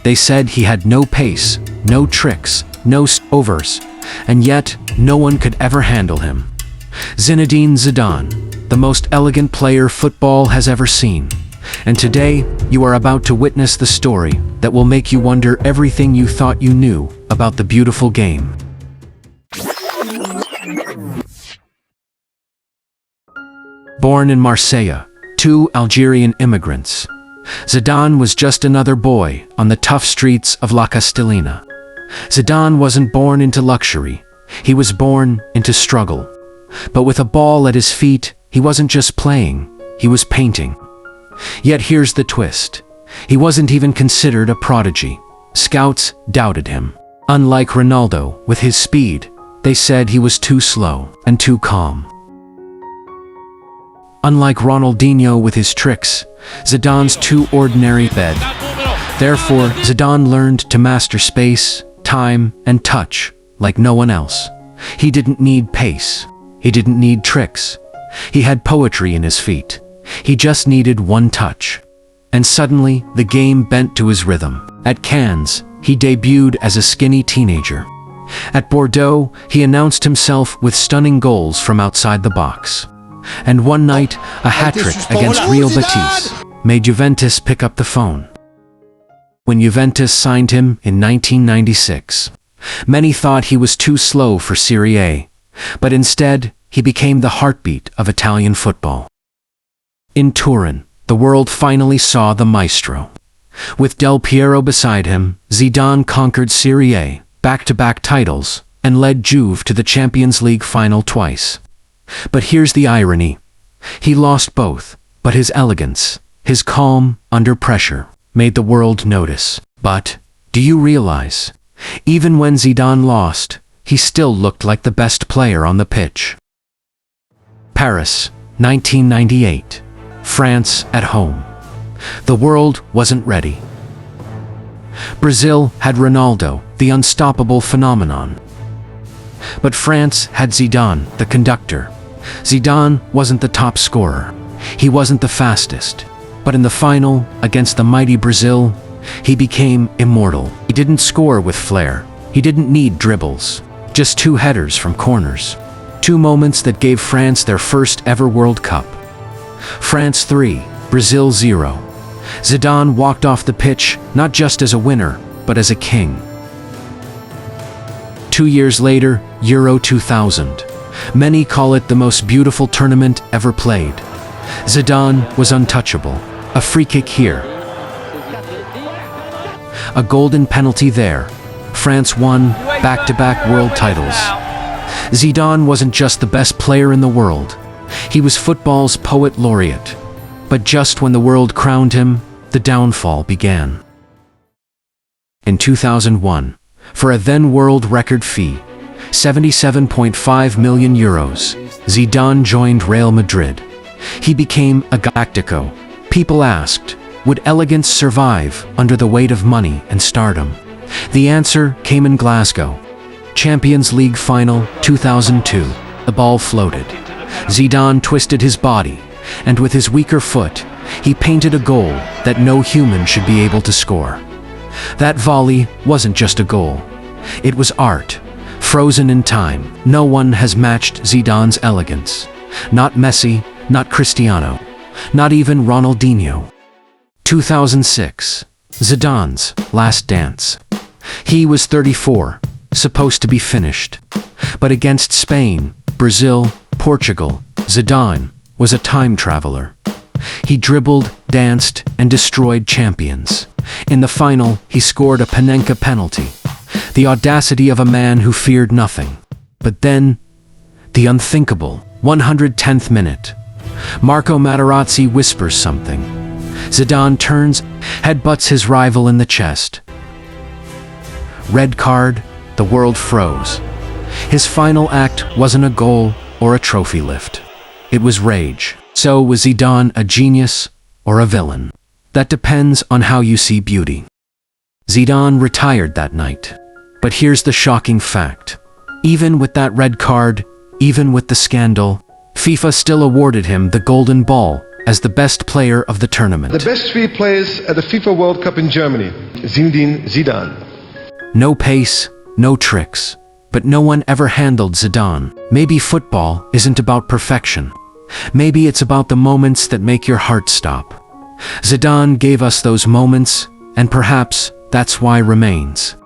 They said he had no pace, no tricks, no overs, and yet no one could ever handle him. Zinedine Zidane, the most elegant player football has ever seen. And today, you are about to witness the story that will make you wonder everything you thought you knew about the beautiful game. Born in Marseille to Algerian immigrants, Zidane was just another boy on the tough streets of La Castellina. Zidane wasn't born into luxury, he was born into struggle. But with a ball at his feet, he wasn't just playing, he was painting. Yet here's the twist. He wasn't even considered a prodigy. Scouts doubted him. Unlike Ronaldo, with his speed, they said he was too slow and too calm. Unlike Ronaldinho with his tricks, Zidane's too ordinary bed. Therefore, Zidane learned to master space, time, and touch like no one else. He didn't need pace. He didn't need tricks. He had poetry in his feet. He just needed one touch. And suddenly, the game bent to his rhythm. At Cannes, he debuted as a skinny teenager. At Bordeaux, he announced himself with stunning goals from outside the box. And one night, a hat-trick against Real Betis made Juventus pick up the phone. When Juventus signed him in 1996, many thought he was too slow for Serie A, but instead, he became the heartbeat of Italian football. In Turin, the world finally saw the maestro. With Del Piero beside him, Zidane conquered Serie A, back-to-back titles, and led Juve to the Champions League final twice. But here's the irony. He lost both, but his elegance, his calm under pressure, made the world notice. But, do you realize, even when Zidane lost, he still looked like the best player on the pitch. Paris, 1998. France at home. The world wasn't ready. Brazil had Ronaldo, the unstoppable phenomenon. But France had Zidane, the conductor. Zidane wasn't the top scorer. He wasn't the fastest. But in the final, against the mighty Brazil, he became immortal. He didn't score with flair. He didn't need dribbles. Just 2 headers from corners. 2 moments that gave France their first ever World Cup. France 3, Brazil 0. Zidane walked off the pitch not just as a winner, but as a king. 2 years later, Euro 2000. Many call it the most beautiful tournament ever played. Zidane was untouchable. A free kick here. A golden penalty there. France won back-to-back world titles. Zidane wasn't just the best player in the world. He was football's poet laureate. But just when the world crowned him, the downfall began. In 2001, for a then world record fee, €77.5 million, Zidane joined Real Madrid. He became a Galactico. People asked, would Elegance survive under the weight of money and stardom? The answer came in Glasgow. Champions League Final 2002. The ball floated. Zidane twisted his body, and with his weaker foot, he painted a goal that no human should be able to score. That volley wasn't just a goal. It was art, frozen in time. No one has matched Zidane's elegance. Not Messi, not Cristiano, not even Ronaldinho. 2006. Zidane's last dance. He was 34, supposed to be finished. But against Spain, Brazil, Portugal, Zidane was a time traveler. He dribbled, danced, and destroyed champions. In the final, he scored a Panenka penalty. The audacity of a man who feared nothing. But then, the unthinkable, 110th minute. Marco Materazzi whispers something. Zidane turns, headbutts his rival in the chest. Red card, the world froze. His final act wasn't a goal or a trophy lift. It was rage. So was Zidane a genius or a villain? That depends on how you see beauty. Zidane retired that night. But here's the shocking fact. Even with that red card, even with the scandal, FIFA still awarded him the Golden Ball as the best player of the tournament. The best three players at the FIFA World Cup in Germany. Zinedine Zidane. No pace, no tricks. But no one ever handled Zidane. Maybe football isn't about perfection. Maybe it's about the moments that make your heart stop. Zidane gave us those moments, and perhaps that's why remains.